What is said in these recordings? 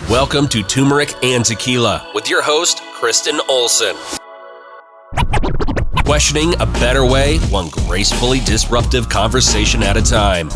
Welcome to Turmeric and Tequila with your host, Kristen Olson. Questioning a better way, one gracefully disruptive conversation at a time.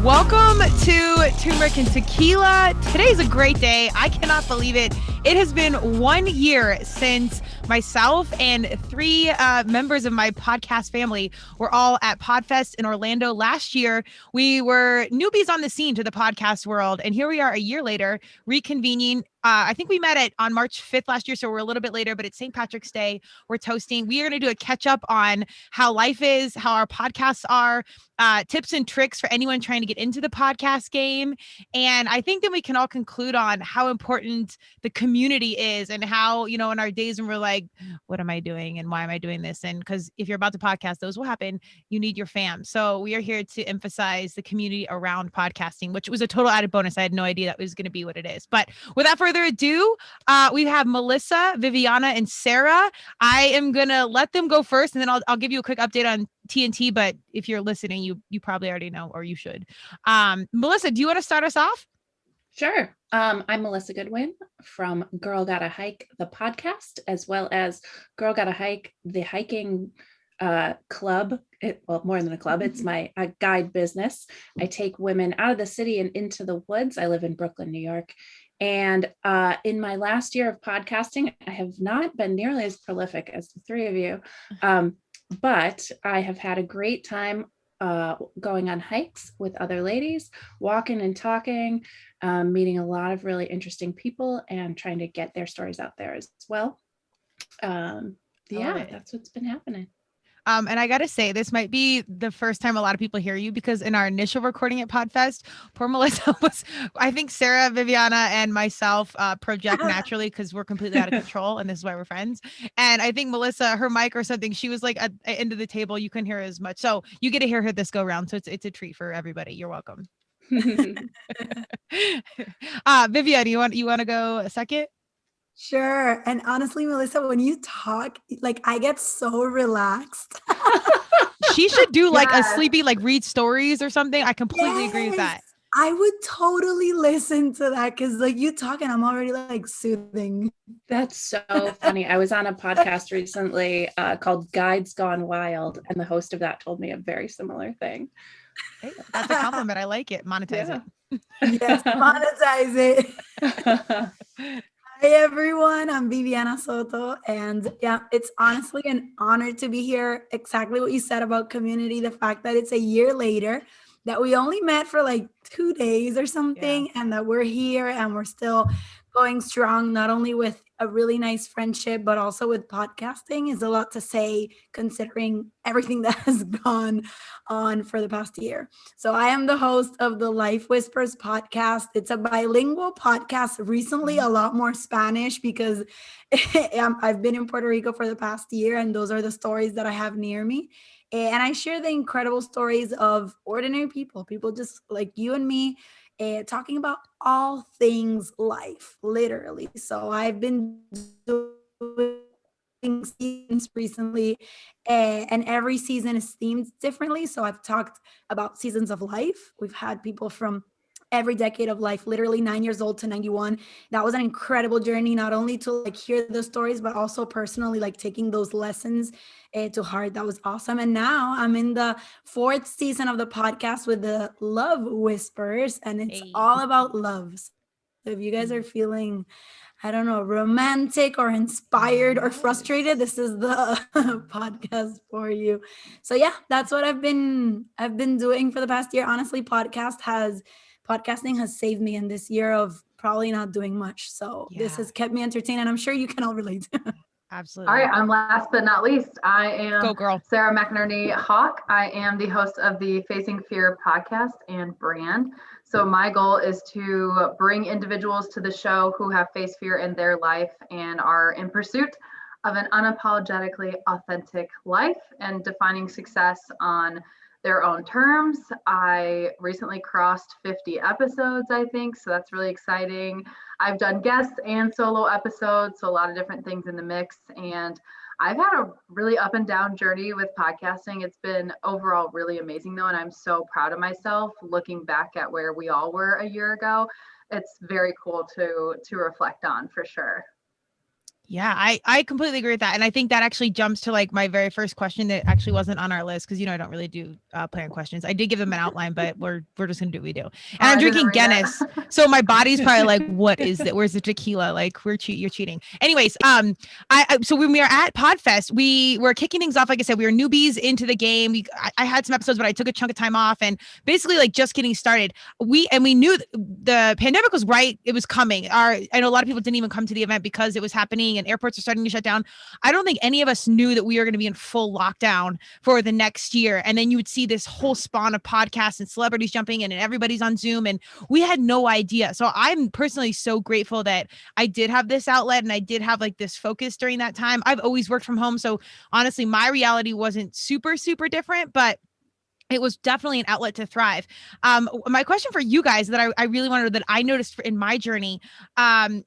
Welcome to Turmeric and Tequila. Today's a great day. I cannot believe it. It has been 1 year since myself and three members of my podcast family were all at PodFest in Orlando last year. We were newbies on the scene to the podcast world, and here we are a year later reconvening. I think we met on March 5th last year, so we're a little bit later, but it's St. Patrick's Day. We're toasting. We are going to do a catch up on how life is, how our podcasts are, tips and tricks for anyone trying to get into the podcast game. And I think then we can all conclude on how important the community is and how, you know, in our days when we're like, what am I doing and why am I doing this? And because if you're about to podcast, those will happen. You need your fam. So we are here to emphasize the community around podcasting, which was a total added bonus. I had no idea that was going to be what it is. But without further ado, we have Melissa, Vivana, and Sara. I am going to let them go first, and then I'll give you a quick update on TNT, but if you're listening, you probably already know, or you should. Melissa, do you want to start us off? Sure. I'm Melissa Goodwin from Girl Gotta Hike, the podcast, as well as Girl Gotta Hike, the hiking club. Well, more than a club. It's my guide business. I take women out of the city and into the woods. I live in Brooklyn, New York. And in my last year of podcasting, I have not been nearly as prolific as the three of you. But I have had a great time going on hikes with other ladies, walking and talking, meeting a lot of really interesting people and trying to get their stories out there as well. That's what's been happening. And I got to say, this might be the first time a lot of people hear you, because in our initial recording at PodFest, poor Melissa I think Sara, Vivana, and myself project naturally because we're completely out of control. And this is why we're friends. And I think Melissa, her mic or something, she was like at the end of the table. You couldn't hear as much. So you get to hear her this go round. So it's a treat for everybody. You're welcome. Viviana, you want to go a second? Sure. And honestly, Melissa, when you talk, like I get so relaxed. She should do like a sleepy, like read stories or something. I completely agree with that. I would totally listen to that because like you talking, I'm already like soothing. That's so funny. I was on a podcast recently called Guides Gone Wild, and the host of that told me a very similar thing. Hey, that's a compliment. I like it. Monetize it. Yes, monetize it. Hi everyone, I'm Vivana Soto, and yeah, it's honestly an honor to be here. Exactly what you said about community, the fact that it's a year later, that we only met for like 2 days or something, and that we're here and we're still going strong, not only with a really nice friendship, but also with podcasting is a lot to say considering everything that has gone on for the past year. So I am the host of the Life Whispers podcast. It's a bilingual podcast, recently a lot more Spanish because I've been in Puerto Rico for the past year, and those are the stories that I have near me. And I share the incredible stories of ordinary people just like you and me, talking about all things life, literally. So I've been doing seasons recently, and every season is themed differently. So I've talked about seasons of life. We've had people from every decade of life, literally 9 years old to 91. That was an incredible journey, not only to like hear the stories, but also personally like taking those lessons to heart. That was awesome. And now I'm in the 4th season of the podcast with the Love Whispers, and it's all about love. So if you guys are feeling, I don't know, romantic or inspired or frustrated, this is the podcast for you. So yeah, that's what I've been doing for the past year. Honestly, podcasting has saved me in this year of probably not doing much. So this has kept me entertained, and I'm sure you can all relate. Absolutely. All right, I'm last but not least. I am Go girl. Sara McInerney Hauck. I am the host of the Facing Fear podcast and brand. So my goal is to bring individuals to the show who have faced fear in their life and are in pursuit of an unapologetically authentic life and defining success on their own terms. I recently crossed 50 episodes, I think, so that's really exciting. I've done guests and solo episodes, so a lot of different things in the mix, and I've had a really up and down journey with podcasting. It's been overall really amazing though. And I'm so proud of myself looking back at where we all were a year ago. It's very cool to reflect on for sure. Yeah, I completely agree with that. And I think that actually jumps to like my very first question that actually wasn't on our list because, I don't really do plan questions. I did give them an outline, but we're just going to do what we do. And I'm drinking Guinness. So my body's probably like, what is that? Where's the tequila? Like you're cheating. Anyways, so when we are at PodFest, we were kicking things off. Like I said, we were newbies into the game. I had some episodes, but I took a chunk of time off and basically like just getting started. We knew the pandemic was right. It was coming. I know a lot of people didn't even come to the event because it was happening and airports are starting to shut down. I don't think any of us knew that we were going to be in full lockdown for the next year. And then you would see this whole spawn of podcasts and celebrities jumping in and everybody's on Zoom. And we had no idea. So I'm personally so grateful that I did have this outlet and I did have like this focus during that time. I've always worked from home. So honestly, my reality wasn't super, super different, but it was definitely an outlet to thrive. My question for you guys that I really wanted, that I noticed in my journey, kind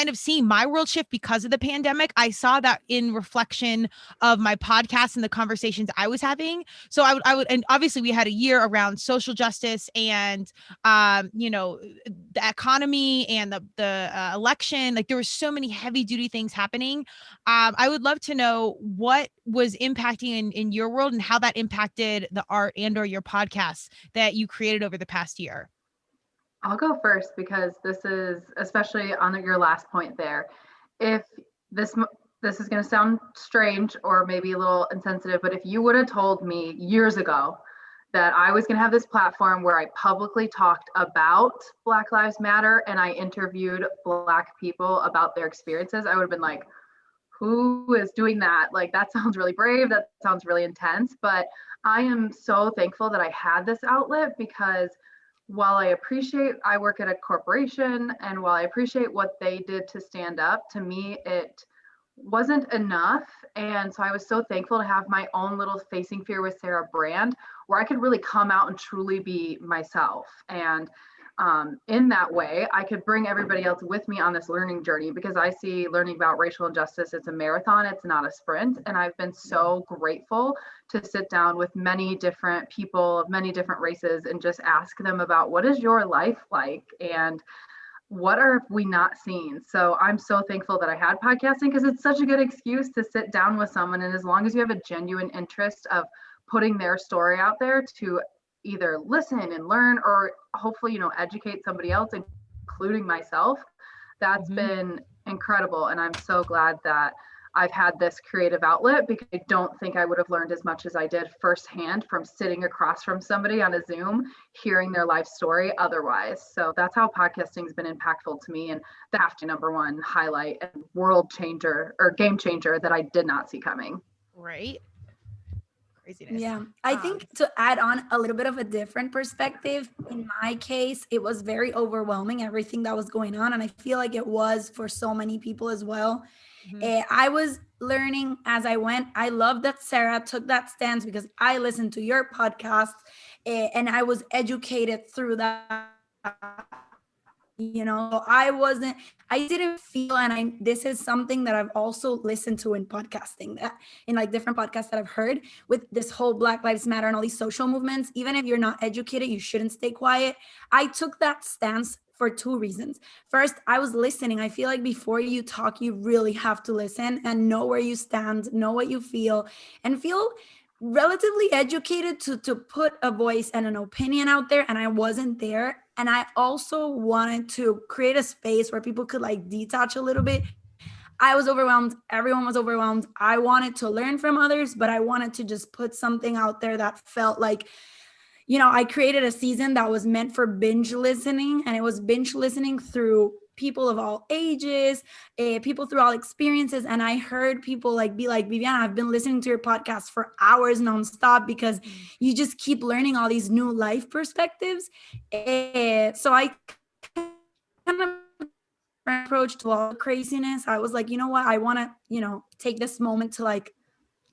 of seeing my world shift because of the pandemic. I saw that in reflection of my podcast and the conversations I was having. So I would, and obviously we had a year around social justice and, the economy and the election. Like there were so many heavy duty things happening. I would love to know what was impacting in your world and how that impacted the art and or your podcasts that you created over the past year. I'll go first because this is especially on your last point there. If this is going to sound strange or maybe a little insensitive, but if you would have told me years ago that I was going to have this platform where I publicly talked about Black Lives Matter and I interviewed Black people about their experiences, I would have been like, who is doing that? Like, that sounds really brave. That sounds really intense. But I am so thankful that I had this outlet because while I work at a corporation, and while I appreciate what they did to stand up, to me, it wasn't enough. And so I was so thankful to have my own little Facing Fear with Sara brand where I could really come out and truly be myself. And in that way, I could bring everybody else with me on this learning journey because I see learning about racial injustice, it's a marathon, it's not a sprint. And I've been so grateful to sit down with many different people of many different races and just ask them about what is your life like and what are we not seeing? So I'm so thankful that I had podcasting because it's such a good excuse to sit down with someone. And as long as you have a genuine interest of putting their story out there to either listen and learn or hopefully, educate somebody else, including myself, that's been incredible. And I'm so glad that I've had this creative outlet because I don't think I would have learned as much as I did firsthand from sitting across from somebody on a Zoom, hearing their life story otherwise. So that's how podcasting has been impactful to me and the number one highlight and world changer or game changer that I did not see coming. Right. Craziness. Yeah, I think to add on a little bit of a different perspective, in my case, it was very overwhelming, everything that was going on. And I feel like it was for so many people as well. I was learning as I went. I love that Sara took that stance because I listened to your podcast and I was educated through that. I didn't feel, and this is something that I've also listened to in podcasting, that in like different podcasts that I've heard with this whole Black Lives Matter and all these social movements. Even if you're not educated, you shouldn't stay quiet. I took that stance for two reasons. First, I was listening. I feel like before you talk, you really have to listen and know where you stand, know what you feel, and feel relatively educated to put a voice and an opinion out there. And I wasn't there. And I also wanted to create a space where people could like detach a little bit. I was overwhelmed. Everyone was overwhelmed. I wanted to learn from others, but I wanted to just put something out there that felt like, I created a season that was meant for binge listening, and it was binge listening through people of all ages, people through all experiences. And I heard people be like, Viviana, I've been listening to your podcast for hours nonstop because you just keep learning all these new life perspectives. So I kind of approach to all the craziness. I was like, you know what? I want to, take this moment to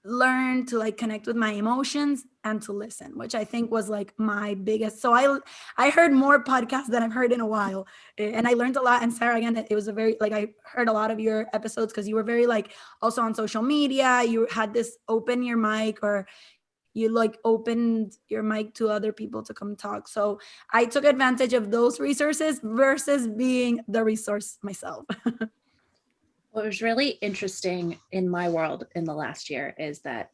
learn to like connect with my emotions and to listen, which I think was like my biggest. So I heard more podcasts than I've heard in a while, and I learned a lot. And Sara, again, it was a very like I heard a lot of your episodes because you were very like also on social media. You had this open your mic, or you like opened your mic to other people to come talk. So I took advantage of those resources versus being the resource myself. What was really interesting in my world in the last year is that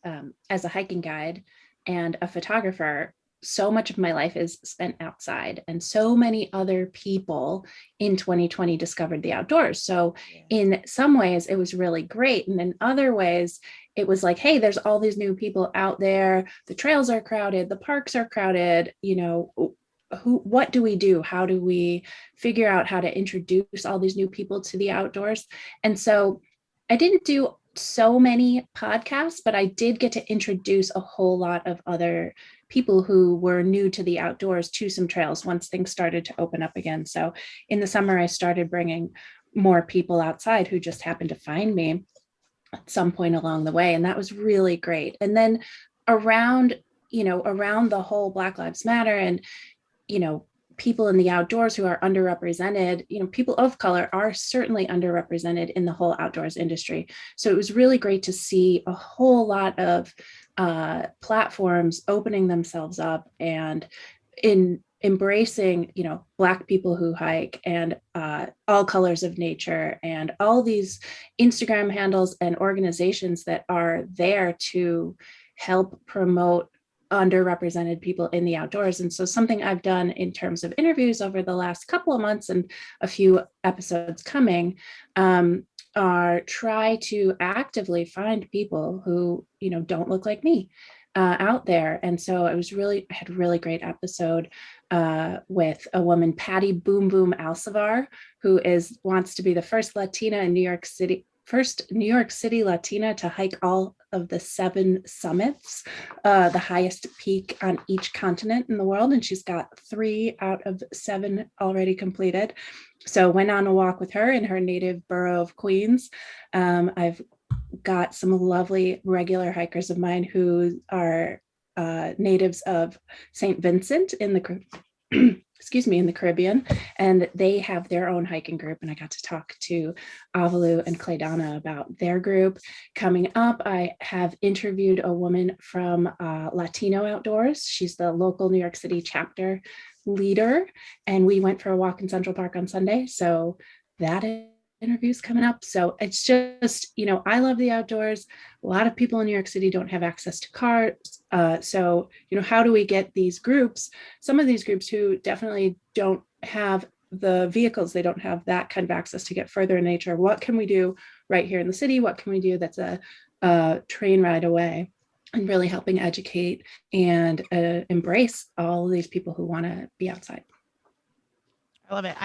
as a hiking guide and a photographer, so much of my life is spent outside, and so many other people in 2020 discovered the outdoors. So in some ways it was really great. And in other ways it was like, hey, there's all these new people out there. The trails are crowded, the parks are crowded, you know, what do we do? How do we figure out how to introduce all these new people to the outdoors? And so I didn't do so many podcasts, but I did get to introduce a whole lot of other people who were new to the outdoors to some trails once things started to open up again. So in the summer, I started bringing more people outside who just happened to find me at some point along the way. And that was really great. And then around the whole Black Lives Matter and people in the outdoors who are underrepresented, people of color are certainly underrepresented in the whole outdoors industry. So it was really great to see a whole lot of platforms opening themselves up and in embracing, Black people who hike and all colors of nature, and all these Instagram handles and organizations that are there to help promote underrepresented people in the outdoors. And so something I've done in terms of interviews over the last couple of months and a few episodes coming are try to actively find people who, don't look like me out there. And so I had a really great episode with a woman, Patty Boom Boom Alcivar, who wants to be the first Latina in New York City Latina to hike all of the 7 summits, the highest peak on each continent in the world. And she's got 3 out of 7 already completed. So went on a walk with her in her native borough of Queens. I've got some lovely regular hikers of mine who are natives of St. Vincent in the in the Caribbean, and they have their own hiking group. And I got to talk to Avalu and Claydana about their group. Coming up, I have interviewed a woman from Latino Outdoors. She's the local New York City chapter leader, and we went for a walk in Central Park on Sunday. So that interview's coming up. So it's just, I love the outdoors. A lot of people in New York City don't have access to cars. So, how do we get these groups, some of these groups who definitely don't have the vehicles, they don't have that kind of access to get further in nature. What can we do right here in the city? What can we do that's a train ride away? And really helping educate and embrace all of these people who want to be outside. I love it.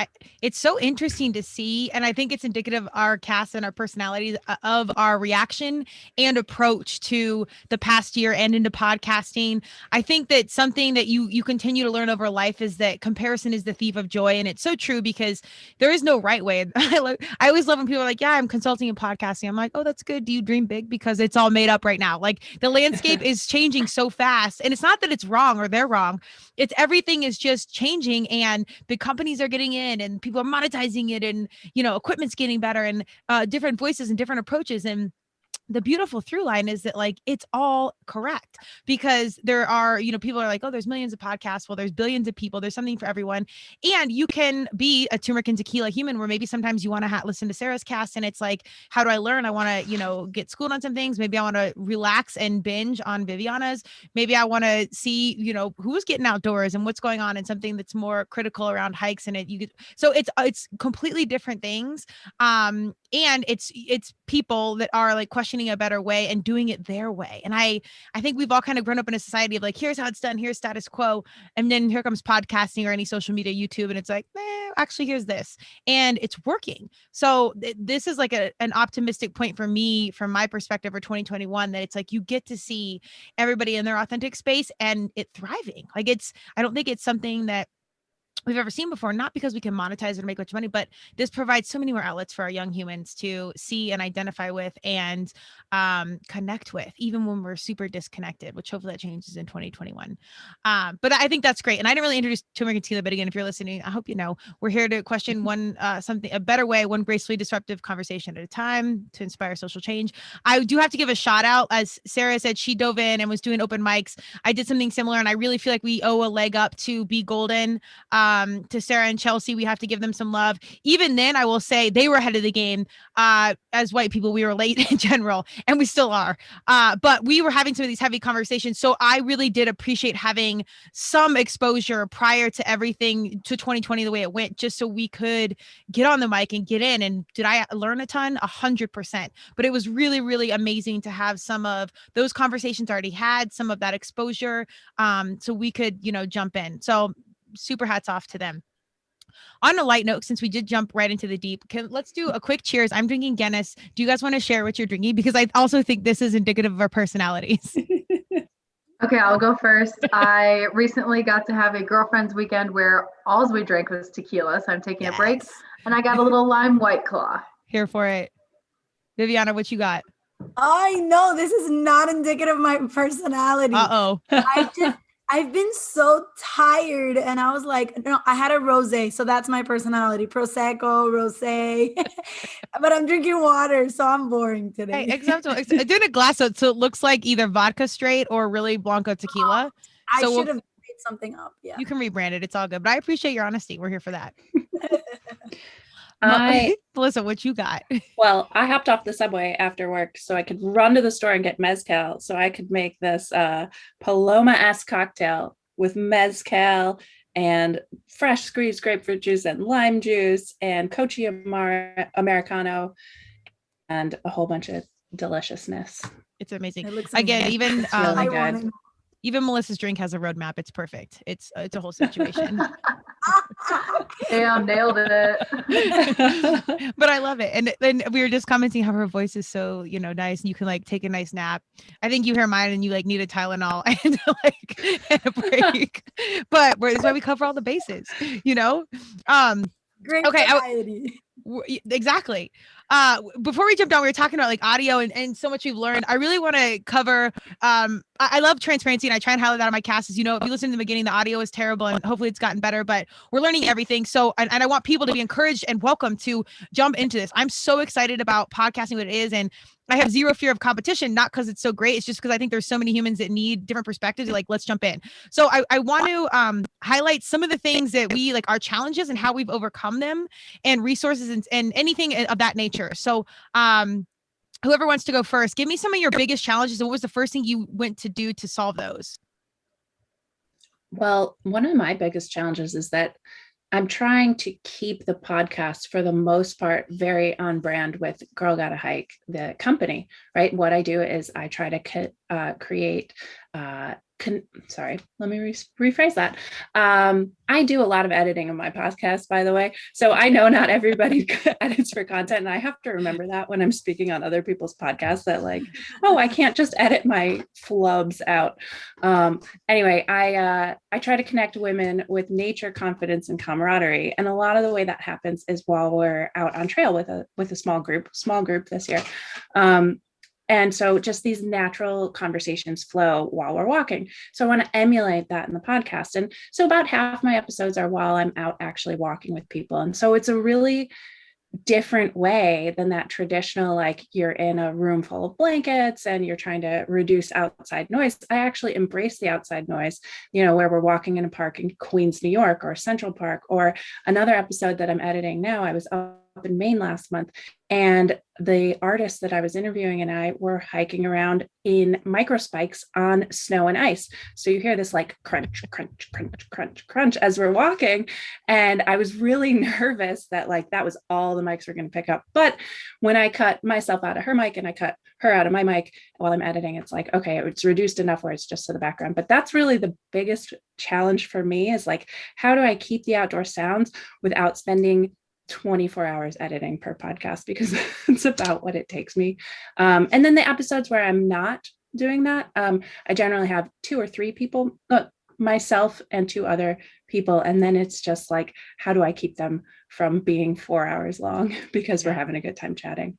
It's so interesting to see. And I think it's indicative of our cast and our personalities, of our reaction and approach to the past year and into podcasting. I think that something that you continue to learn over life is that comparison is the thief of joy. And it's so true, because there is no right way. I always love when people are like, yeah, I'm consulting and podcasting. I'm like, oh, that's good. Do you dream big? Because it's all made up right now. Like, the landscape is changing so fast. And it's not that it's wrong or they're wrong. It's everything is just changing, and big companies are getting in, and people are monetizing it, and equipment's getting better, and different voices and different approaches. And the beautiful through line is that, like, it's all correct, because there are, people are like, oh, there's millions of podcasts. Well, there's billions of people. There's something for everyone. And you can be a Turmeric and Tequila human, where maybe sometimes you want to listen to Sara's cast, and it's like, how do I learn? I want to, get schooled on some things. Maybe I want to relax and binge on Vivana's. Maybe I want to see, who's getting outdoors and what's going on, and something that's more critical around hikes. And so it's completely different things. And it's people that are like questioning a better way and doing it their way. And I think we've all kind of grown up in a society of like, here's how it's done, here's status quo. And then here comes podcasting or any social media, YouTube, and it's like, actually, here's this. And it's working. So this is like an optimistic point for me, from my perspective, for 2021, that it's like, you get to see everybody in their authentic space and it thriving. Like, I don't think it's something that we've ever seen before, not because we can monetize it or make much money, but this provides so many more outlets for our young humans to see and identify with and connect with, even when we're super disconnected, which hopefully that changes in 2021. But I think that's great. And I didn't really introduce Turmeric and Tequila, but again, if you're listening, I hope you know, we're here to question a better way, one gracefully disruptive conversation at a time to inspire social change. I do have to give a shout out, as Sara said, she dove in and was doing open mics. I did something similar, and I really feel like we owe a leg up to Be Golden, to Sara and Chelsea. We have to give them some love. Even then, I will say they were ahead of the game. As white people, we were late in general, and we still are. But we were having some of these heavy conversations. So I really did appreciate having some exposure prior to everything, to 2020, the way it went, just so we could get on the mic and get in. And did I learn a ton? 100%. But it was really, really amazing to have some of those conversations already had, some of that exposure, so we could, jump in. So super hats off to them. On a light note, since we did jump right into the deep, let's do a quick cheers. I'm drinking Guinness. Do you guys want to share what you're drinking? Because I also think this is indicative of our personalities. Okay, I'll go first. I recently got to have a girlfriend's weekend where all we drank was tequila. So I'm taking a break, and I got a little lime White Claw. Here for it. Vivana, what you got? I know this is not indicative of my personality. Uh-oh. I've been so tired, and I was like, no, I had a rosé, so that's my personality. Prosecco, rosé, but I'm drinking water, so I'm boring today. Hey, except doing a glass, so it looks like either vodka straight or really Blanco tequila. I should have made something up. Yeah, you can rebrand it. It's all good, but I appreciate your honesty. We're here for that. Melissa, what you got? Well, I hopped off the subway after work so I could run to the store and get mezcal so I could make this Paloma-esque cocktail with mezcal and fresh squeezed grapefruit juice and lime juice and Cochi Americano and a whole bunch of deliciousness. It's amazing. It again, even really good. Even Melissa's drink has a roadmap. It's perfect. It's a whole situation. Damn, nailed it. But I love it. And then we were just commenting how her voice is so, nice, and you can take a nice nap. I think you hear mine and you need a Tylenol and and a break. But that's why we cover all the bases, Great variety. Exactly. Before we jumped on, we were talking about audio and so much we've learned. I really want to cover, I love transparency, and I try and highlight that on my cast. As you know, if you listen to the beginning, the audio is terrible, and hopefully it's gotten better, but we're learning everything. So, and I want people to be encouraged and welcome to jump into this. I'm so excited about podcasting, what it is. And I have zero fear of competition, not because it's so great. It's just because I think there's so many humans that need different perspectives. Let's jump in. So I want to highlight some of the things that we our challenges and how we've overcome them, and resources and anything of that nature. So whoever wants to go first, give me some of your biggest challenges and what was the first thing you went to do to solve those? Well, one of my biggest challenges is that I'm trying to keep the podcast, for the most part, very on brand with Girl Gotta Hike, the company, right? What I do is I try to create, sorry, let me rephrase that. I do a lot of editing of my podcast, by the way. So I know not everybody edits for content. And I have to remember that when I'm speaking on other people's podcasts, that I can't just edit my flubs out. Anyway, I try to connect women with nature, confidence, and camaraderie. And a lot of the way that happens is while we're out on trail with a small group this year. And so just these natural conversations flow while we're walking. So I want to emulate that in the podcast. And so about half my episodes are while I'm out actually walking with people. And so it's a really different way than that traditional, you're in a room full of blankets and you're trying to reduce outside noise. I actually embrace the outside noise, where we're walking in a park in Queens, New York, or Central Park, or another episode that I'm editing now. I was up in Maine last month, and the artist that I was interviewing and I were hiking around in micro spikes on snow and ice. So you hear this crunch, crunch, crunch, crunch, crunch as we're walking. And I was really nervous that that was all the mics were going to pick up. But when I cut myself out of her mic and I cut her out of my mic while I'm editing, it's okay, it's reduced enough where it's just to the background. But that's really the biggest challenge for me, is how do I keep the outdoor sounds without spending 24 hours editing per podcast, because it's about what it takes me. And then the episodes where I'm not doing that, I generally have 2 or 3 people, myself and 2 other people. And then it's just like, how do I keep them from being 4 hours long because we're having a good time chatting?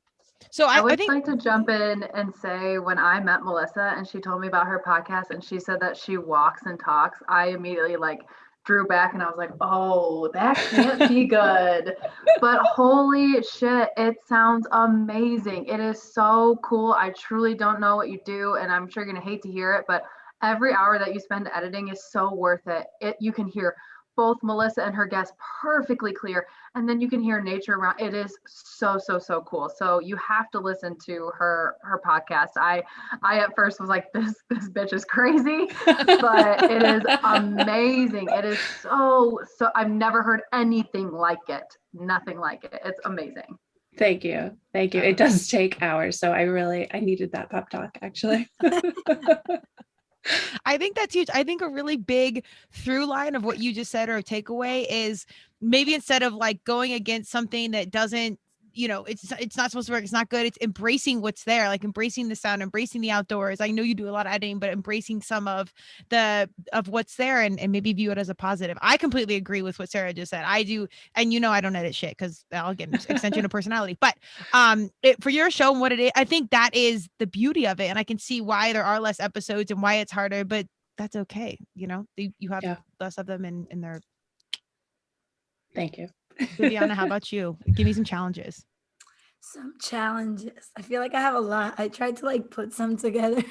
So I I would think like to jump in and say when I met Melissa and she told me about her podcast and she said that she walks and talks, I immediately like drew back and I was like, oh, that can't be good. But holy shit, it sounds amazing. It is so cool. I truly don't know what you do, and I'm sure you're gonna hate to hear it, but every hour that you spend editing is so worth it. You can hear both Melissa and her guests perfectly clear, and then you can hear nature around. It is so cool. So you have to listen to her podcast. I at first was like, this bitch is crazy, but it is amazing. It is so I've never heard anything like it. Nothing like it. It's amazing. Thank you. It does take hours, so I needed that pep talk, actually. I think that's huge. I think a really big through line of what you just said or takeaway is maybe instead of like going against something that doesn't, it's not supposed to work, it's not good, it's embracing what's there, like embracing the sound, embracing the outdoors. I know you do a lot of editing, but embracing some of what's there and maybe view it as a positive. I completely agree with what Sarah just said. I do. And I don't edit shit because I'll get an extension of personality, but for your show and what it is, I think that is the beauty of it. And I can see why there are less episodes and why it's harder, but that's okay. You have less of them and they're. Thank you. Viviana, how about you? Give me some challenges. Some challenges. I feel like I have a lot. I tried to like put some together.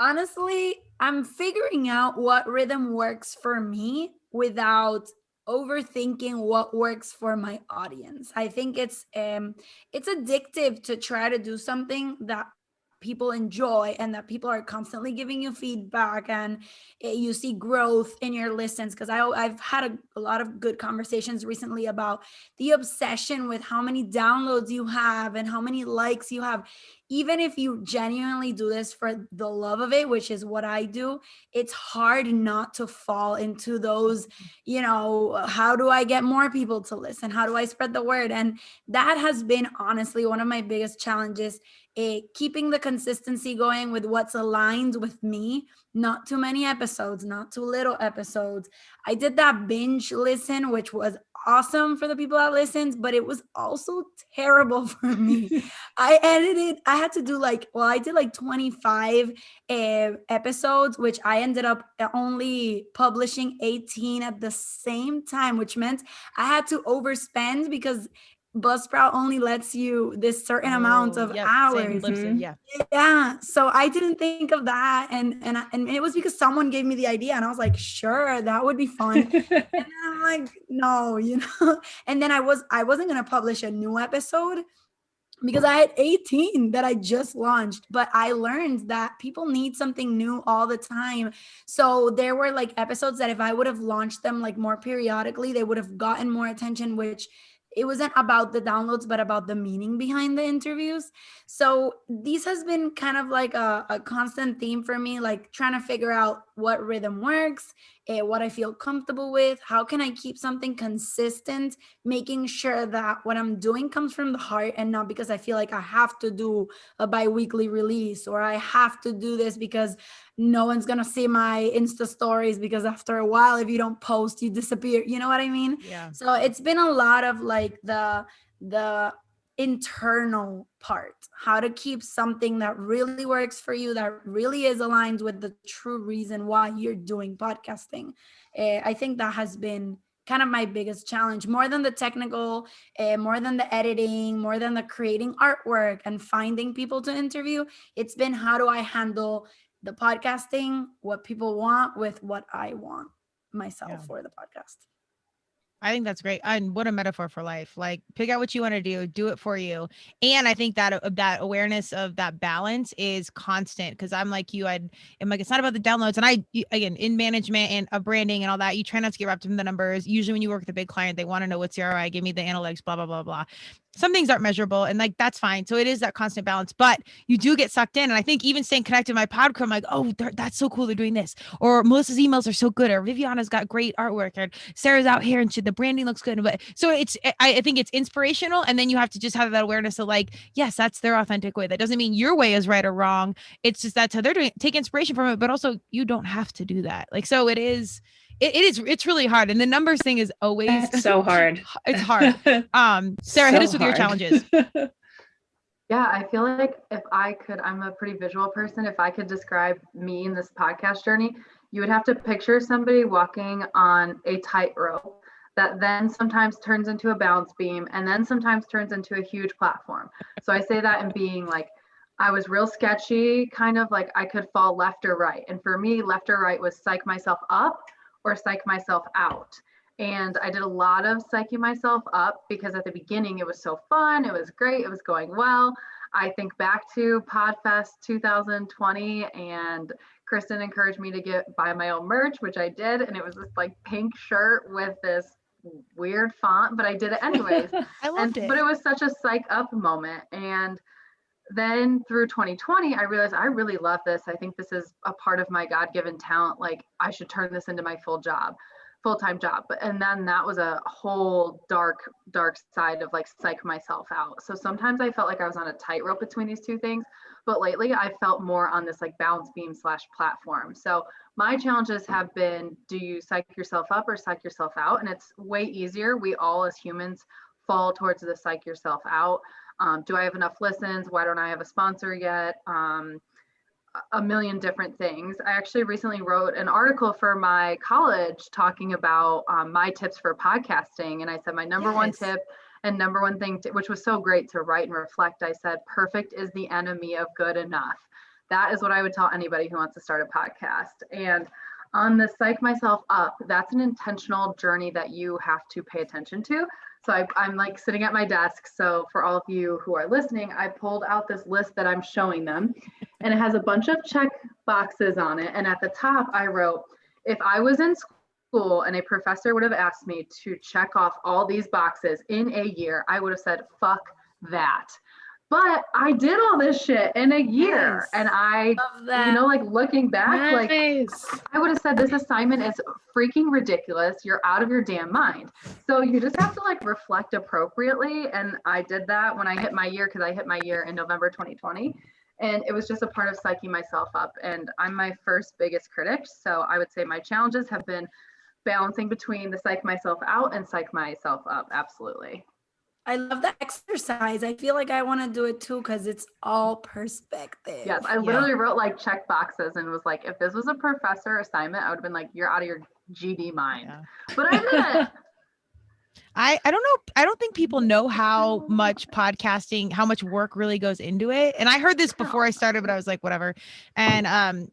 Honestly, I'm figuring out what rhythm works for me without overthinking what works for my audience. I think it's addictive to try to do something that people enjoy and that people are constantly giving you feedback and you see growth in your listens, because I've had a lot of good conversations recently about the obsession with how many downloads you have and how many likes you have. Even if you genuinely do this for the love of it, which is what I do, it's hard not to fall into those, how do I get more people to listen? How do I spread the word? And that has been honestly one of my biggest challenges, keeping the consistency going with what's aligned with me. Not too many episodes, not too little episodes. I did that binge listen, which was awesome for the people that listened, but it was also terrible for me. I had to do I did 25 episodes, which I ended up only publishing 18 at the same time, which meant I had to overspend because Buzzsprout only lets you this certain amount of hours. Yeah. So I didn't think of that. And it was because someone gave me the idea and I was like, sure, that would be fun. And then I'm like, no, and then I wasn't going to publish a new episode because I had 18 that I just launched, but I learned that people need something new all the time. So there were episodes that if I would have launched them more periodically, they would have gotten more attention, which it wasn't about the downloads, but about the meaning behind the interviews. So this has been kind of a constant theme for me, trying to figure out what rhythm works, what I feel comfortable with, how can I keep something consistent, making sure that what I'm doing comes from the heart and not because I feel like I have to do a bi-weekly release or I have to do this because no one's going to see my Insta stories, because after a while, if you don't post, you disappear. You know what I mean? Yeah. So it's been a lot of the internal part, how to keep something that really works for you, that really is aligned with the true reason why you're doing podcasting. I think that has been kind of my biggest challenge, more than the technical, more than the editing, more than the creating artwork and finding people to interview. It's been, how do I handle the podcasting, what people want with what I want myself for the podcast. I think that's great. And what a metaphor for life. Pick out what you want to do it for you. And I think that awareness of that balance is constant. Cause I'm like you, I'm like, it's not about the downloads. And again, in management and branding and all that, you try not to get wrapped up in the numbers. Usually when you work with a big client, they want to know what's the ROI, give me the analytics, blah, blah, blah, blah. some things aren't measurable, and like, that's fine. So it is that constant balance, but you do get sucked in. And I think even staying connected to my pod crew, I'm like, oh, that's so cool. They're doing this, or Melissa's emails are so good, or Viviana's got great artwork, and Sarah's out here and the branding looks good. But so I think it's inspirational. And then you have to just have that awareness of like, yes, that's their authentic way. That doesn't mean your way is right or wrong. It's just that's how they're doing it. Take inspiration from it, but also you don't have to do that. Like, so it's really hard. And the numbers thing is always so hard. It's hard. Sarah, hit us with your challenges. Yeah, I feel like if I could, I'm a pretty visual person. If I could describe me in this podcast journey, you would have to picture somebody walking on a tightrope that then sometimes turns into a balance beam and then sometimes turns into a huge platform. So I say that in being like, I was real sketchy, kind of like I could fall left or right. And for me, left or right was psych myself up or psych myself out. And I did a lot of psyching myself up because at the beginning it was so fun. It was great. It was going well. I think back to PodFest 2020, and Kristen encouraged me to buy my own merch, which I did. And it was this like pink shirt with this weird font, but I did it anyways. I loved it. But it was such a psych up moment. And then through 2020, I realized I really love this. I think this is a part of my God-given talent. Like, I should turn this into my full-time job. And then that was a whole dark side of like psych myself out. So sometimes I felt like I was on a tightrope between these two things, but lately I felt more on this like balance beam / platform. So my challenges have been, do you psych yourself up or psych yourself out? And it's way easier. We all as humans fall towards the psych yourself out. Do I have enough listens? Why don't I have a sponsor yet? A million different things. I actually recently wrote an article for my college talking about my tips for podcasting. And I said my number one tip and number one thing, which was so great to write and reflect. I said, perfect is the enemy of good enough. That is what I would tell anybody who wants to start a podcast. And on the psych myself up, that's an intentional journey that you have to pay attention to. So I'm like sitting at my desk. So for all of you who are listening, I pulled out this list that I'm showing them, and it has a bunch of check boxes on it. And at the top, I wrote, if I was in school and a professor would have asked me to check off all these boxes in a year, I would have said, fuck that. But I did all this shit in a year. And I, like looking back, like I would have said, this assignment is freaking ridiculous. You're out of your damn mind. So you just have to like reflect appropriately. And I did that when I hit my year, because I hit my year in November 2020. And it was just a part of psyching myself up. And I'm my first biggest critic. So I would say my challenges have been balancing between the psych myself out and psych myself up. Absolutely. I love that exercise. I feel like I want to do it too, because it's all perspective. Yes, I literally wrote like check boxes and was like, if this was a professor assignment, I would have been like, you're out of your GD mind. Yeah. But I did it. I don't know. I don't think people know how much podcasting, how much work really goes into it. And I heard this before I started, but I was like, whatever. And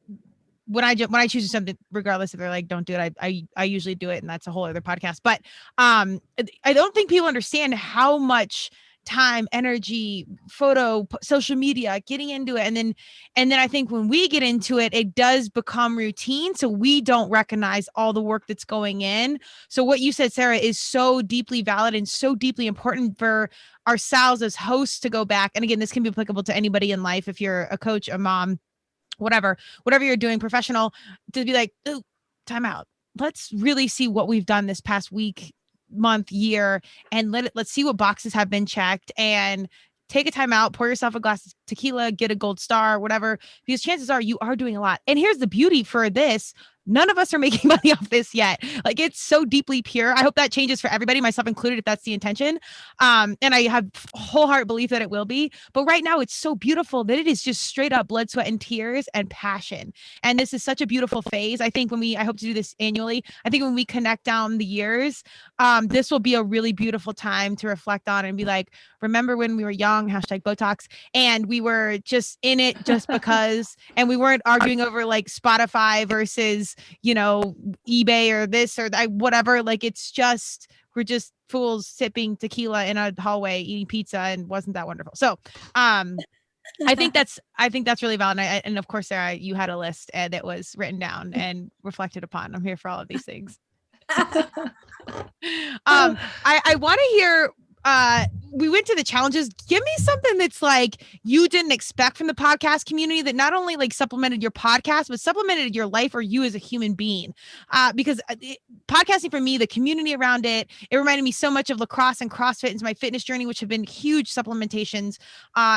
when I choose something, regardless if they're like, don't do it, I usually do it. And that's a whole other podcast. But I don't think people understand how much time, energy, social media, getting into it. And then I think when we get into it, it does become routine. So we don't recognize all the work that's going in. So what you said, Sarah, is so deeply valid and so deeply important for ourselves as hosts to go back. And again, this can be applicable to anybody in life. If you're a coach, a mom, whatever you're doing, professional, to be like, oh, time out. Let's really see what we've done this past week, month, year, and let's see what boxes have been checked, and take a time out, pour yourself a glass of tequila, get a gold star, whatever, because chances are you are doing a lot. And here's the beauty for this. None of us are making money off this yet. Like, it's so deeply pure. I hope that changes for everybody, myself included, if that's the intention. And I have wholehearted belief that it will be. But right now, it's so beautiful that it is just straight up blood, sweat, and tears and passion. And this is such a beautiful phase. I think I hope to do this annually. I think when we connect down the years, this will be a really beautiful time to reflect on and be like, remember when we were young, #Botox, and we were just in it just because, and we weren't arguing over like Spotify versus, eBay or this or that, whatever. Like, it's just, we're just fools sipping tequila in a hallway, eating pizza, and wasn't that wonderful? So, I think that's really valid. And of course, Sarah, you had a list that was written down and reflected upon. I'm here for all of these things. I want to hear, we went to the challenges. Give me something that's like you didn't expect from the podcast community that not only like supplemented your podcast, but supplemented your life or you as a human being. Because podcasting for me, the community around it, it reminded me so much of lacrosse and CrossFit into my fitness journey, which have been huge supplementations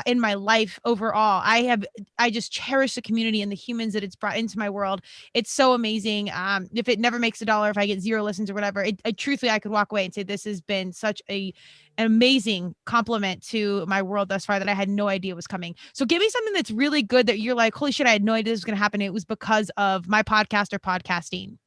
in my life overall. I just cherish the community and the humans that it's brought into my world. It's so amazing. If it never makes $1, if I get 0 listens or whatever, truthfully, I could walk away and say this has been such an amazing compliment to my world thus far that I had no idea was coming. So give me something that's really good that you're like, holy shit, I had no idea this was going to happen. It was because of my podcast or podcasting.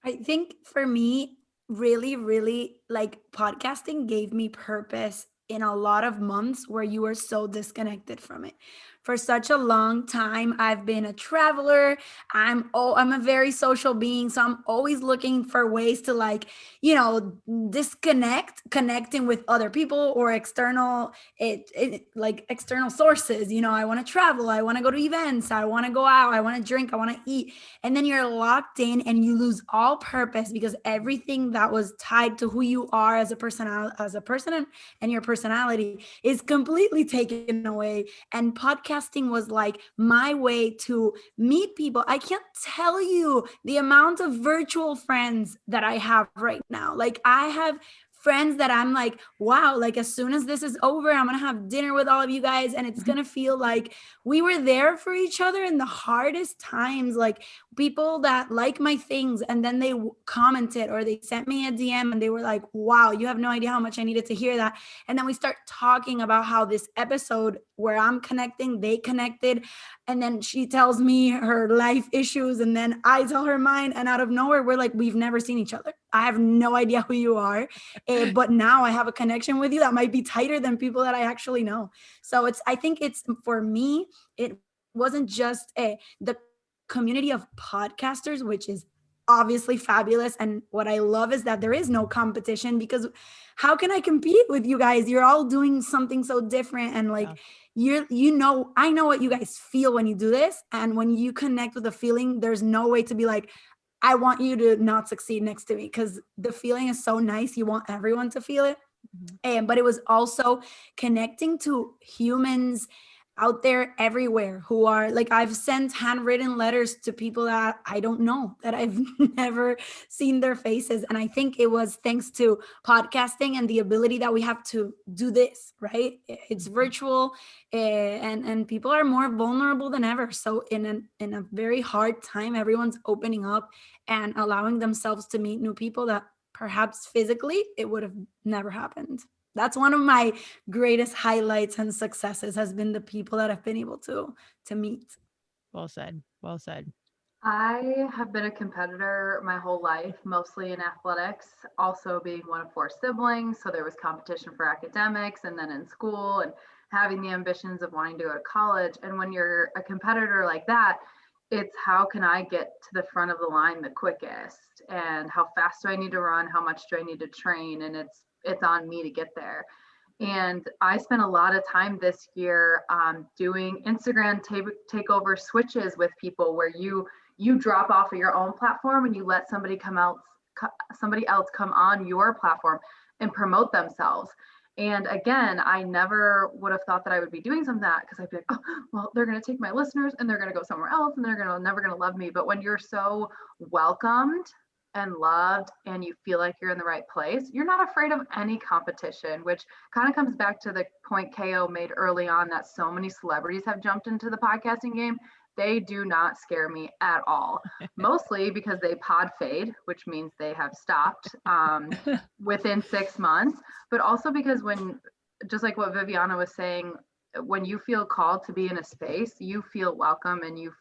I think for me, really, really like podcasting gave me purpose in a lot of months where you were so disconnected from it. For such a long time, I've been a traveler. I'm a very social being, so I'm always looking for ways to like, connecting with other people or external external sources. I want to travel, I want to go to events, I want to go out, I want to drink, I want to eat. And then you're locked in and you lose all purpose because everything that was tied to who you are as a person and your personality is completely taken away. And podcasting was like my way to meet people. I can't tell you the amount of virtual friends that I have right now. Like I have friends that I'm like, wow, like as soon as this is over, I'm going to have dinner with all of you guys. And it's going to feel like we were there for each other in the hardest times, like people that like my things. And then they commented or they sent me a DM and they were like, wow, you have no idea how much I needed to hear that. And then we start talking about how this episode where I'm connecting, they connected. And then she tells me her life issues and then I tell her mine. And out of nowhere, we're like, we've never seen each other. I have no idea who you are. But now I have a connection with you that might be tighter than people that I actually know. So I think it's for me, it wasn't just the community of podcasters, which is obviously fabulous. And what I love is that there is no competition because how can I compete with you guys? You're all doing something so different. And like, I know what you guys feel when you do this. And when you connect with the feeling, there's no way to be like, I want you to not succeed next to me because the feeling is so nice. You want everyone to feel it. But it was also connecting to humans out there everywhere who are like, I've sent handwritten letters to people that I don't know, that I've never seen their faces. And I think it was thanks to podcasting and the ability that we have to do this, right? It's virtual and people are more vulnerable than ever. So in a very hard time, everyone's opening up and allowing themselves to meet new people that perhaps physically it would have never happened. That's one of my greatest highlights and successes has been the people that I've been able to meet. Well said. Well said. I have been a competitor my whole life, mostly in athletics, also being one of 4 siblings. So there was competition for academics and then in school and having the ambitions of wanting to go to college. And when you're a competitor like that, it's how can I get to the front of the line the quickest and how fast do I need to run? How much do I need to train? And it's on me to get there. And I spent a lot of time this year doing Instagram takeover switches with people where you drop off of your own platform and you let somebody else come on your platform and promote themselves. And again, I never would have thought that I would be doing something like that because I'd be like, oh, well, they're going to take my listeners and they're going to go somewhere else and they're never going to love me. But when you're so welcomed and loved and you feel like you're in the right place, you're not afraid of any competition, which kind of comes back to the point KO made early on that so many celebrities have jumped into the podcasting game. They do not scare me at all, mostly because they pod fade, which means they have stopped within 6 months, but also because just like what Vivana was saying, when you feel called to be in a space, you feel welcome and you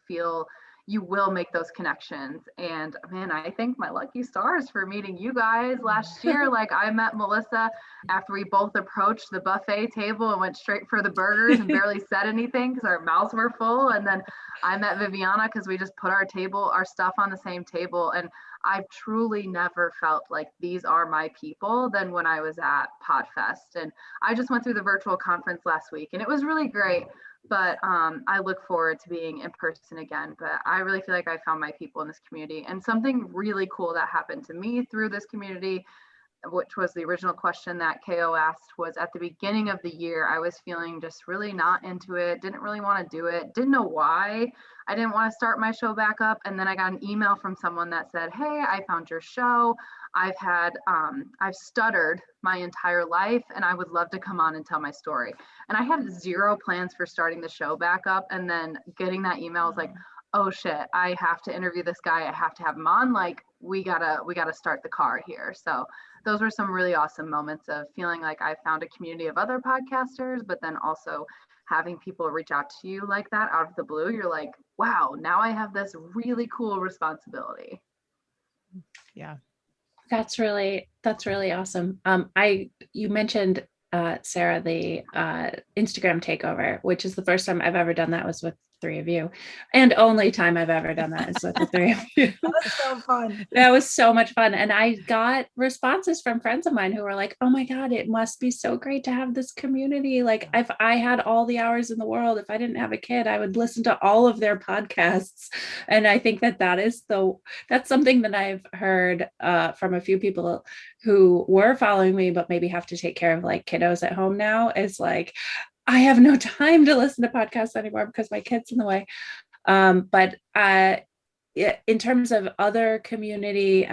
will make those connections. And man, I thank my lucky stars for meeting you guys last year. Like I met Melissa after we both approached the buffet table and went straight for the burgers and barely said anything because our mouths were full. And then I met Vivana because we just put our stuff on the same table. And I've truly never felt like these are my people than when I was at PodFest. And I just went through the virtual conference last week and it was really great. But I look forward to being in person again. But I really feel like I found my people in this community. And something really cool that happened to me through this community which was the original question that KO asked, was at the beginning of the year, I was feeling just really not into it, didn't really want to do it, didn't know why I didn't want to start my show back up. And then I got an email from someone that said, hey, I found your show. I've stuttered my entire life and I would love to come on and tell my story. And I had zero plans for starting the show back up. And then getting that email was like, oh shit, I have to interview this guy. I have to have him on. Like, we gotta start the car here. So those were some really awesome moments of feeling like I found a community of other podcasters, but then also having people reach out to you like that out of the blue. You're like, wow, now I have this really cool responsibility. Yeah. That's really awesome. You mentioned, Sarah, the Instagram takeover, which is the first time I've ever done that was with three of you, and only time I've ever done that is with the three of you. That was so fun. That was so much fun. And I got responses from friends of mine who were like, oh my God, it must be so great to have this community. Like, if I had all the hours in the world, if I didn't have a kid, I would listen to all of their podcasts. And I think that's something that I've heard from a few people who were following me, but maybe have to take care of like kiddos at home now, is like, I have no time to listen to podcasts anymore because my kid's in the way. But in terms of other community,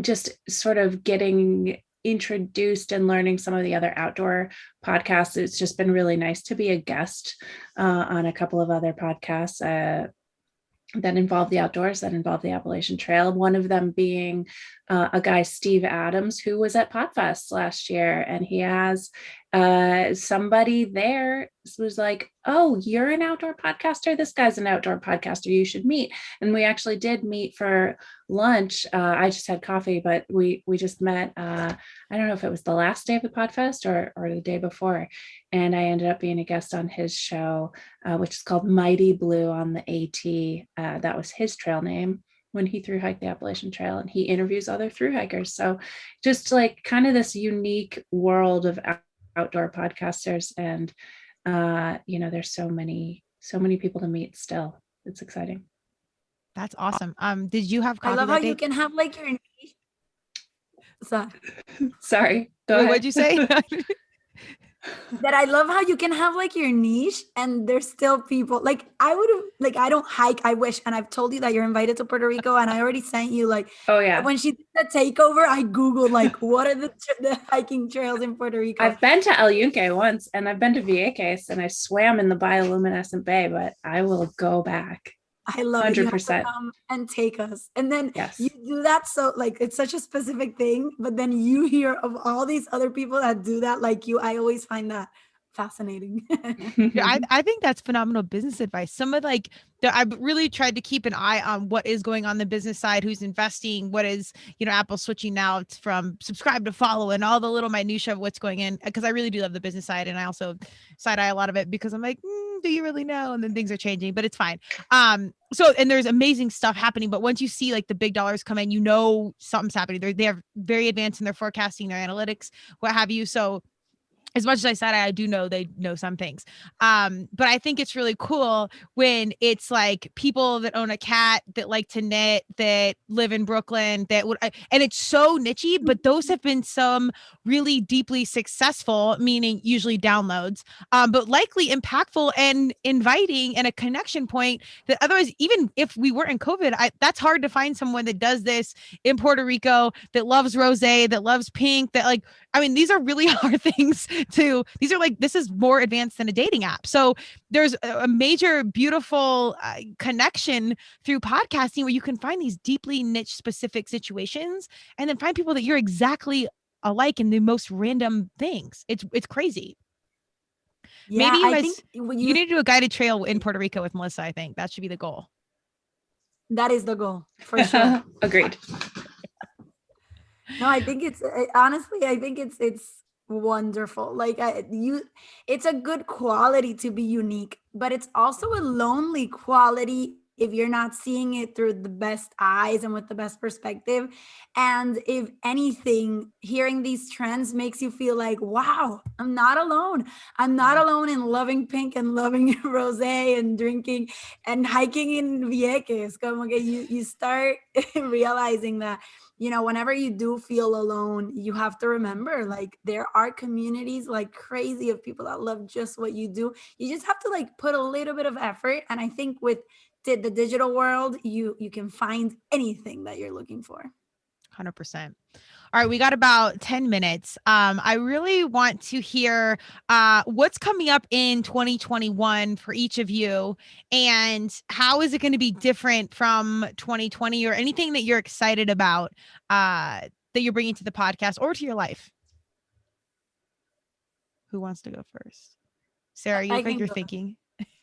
just sort of getting introduced and learning some of the other outdoor podcasts, it's just been really nice to be a guest on a couple of other podcasts that involve the outdoors, that involve the Appalachian Trail. One of them being a guy, Steve Adams, who was at PodFest last year, and he has somebody there was like, oh, you're an outdoor podcaster, this guy's an outdoor podcaster, you should meet. And we actually did meet for lunch. I just had coffee, but we just met, I don't know if it was the last day of the PodFest or the day before, and I ended up being a guest on his show, which is called Mighty Blue on the AT. That was his trail name when he thru hiked the Appalachian Trail, and he interviews other thru hikers. So just like kind of this unique world of outdoor podcasters, and there's so many people to meet still. It's exciting. That's awesome. Did you have coffee? I love how you can have like your niche. Sorry, go ahead. What'd you say? That I love how you can have like your niche and there's still people like I would have like, I don't hike. I wish. And I've told you that you're invited to Puerto Rico, and I already sent you like, oh yeah, when she did the takeover, I Googled like, what are the hiking trails in Puerto Rico? I've been to El Yunque once, and I've been to Vieques, and I swam in the bioluminescent bay, but I will go back. I love 100%. It. You have to come and take us. And then you do that. So like, it's such a specific thing, but then you hear of all these other people that do that like you. I always find that fascinating. Yeah, I think that's phenomenal business advice. Some of like, I've really tried to keep an eye on what is going on the business side, who's investing, what is, Apple switching now from subscribe to follow and all the little minutia of what's going in. Because I really do love the business side. And I also side eye a lot of it because I'm like, do you really know? And then things are changing, but it's fine. So, and there's amazing stuff happening, but once you see like the big dollars come in, something's happening. They are very advanced in their forecasting, their analytics, what have you. So as much as I said, I do know they know some things. But I think it's really cool when it's like people that own a cat, that like to knit, that live in Brooklyn, and it's so nichey, but those have been some really deeply successful, meaning usually downloads, but likely impactful and inviting and a connection point that otherwise, even if we weren't in COVID, that's hard to find someone that does this in Puerto Rico, that loves rosé, that loves pink, that like, I mean, these are really hard things this is more advanced than a dating app. So there's a major, beautiful connection through podcasting where you can find these deeply niche specific situations and then find people that you're exactly alike in the most random things. It's crazy. Yeah, maybe you guys, you need to do a guided trail in Puerto Rico with Melissa. I think that should be the goal. That is the goal for sure. Agreed. No, I think it's honestly, I think it's wonderful. Like it's a good quality to be unique, but it's also a lonely quality if you're not seeing it through the best eyes and with the best perspective. And if anything, hearing these trends makes you feel like, wow, I'm not alone. I'm not alone in loving pink and loving rosé and drinking and hiking in Vieques. Como que you start realizing that, you know, whenever you do feel alone, you have to remember, like, there are communities like crazy of people that love just what you do. You just have to like put a little bit of effort. And I think with the digital world, you can find anything that you're looking for. 100%. All right, we got about 10 minutes. I really want to hear what's coming up in 2021 for each of you, and how is it going to be different from 2020, or anything that you're excited about that you're bringing to the podcast or to your life. Who wants to go first? Sarah, you look like you're thinking.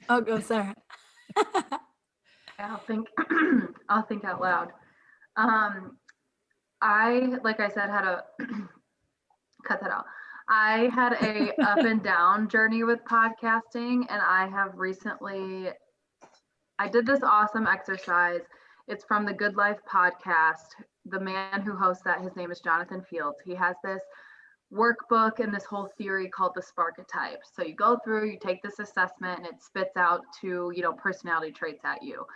Oh, go, Sarah. I'll think out loud. Like I said, had a cut that out. I had a up and down journey with podcasting, and I did this awesome exercise. It's from the Good Life podcast. The man who hosts that, his name is Jonathan Fields. He has this workbook and this whole theory called the Sparketype. So you go through, you take this assessment, and it spits out two, personality traits at you.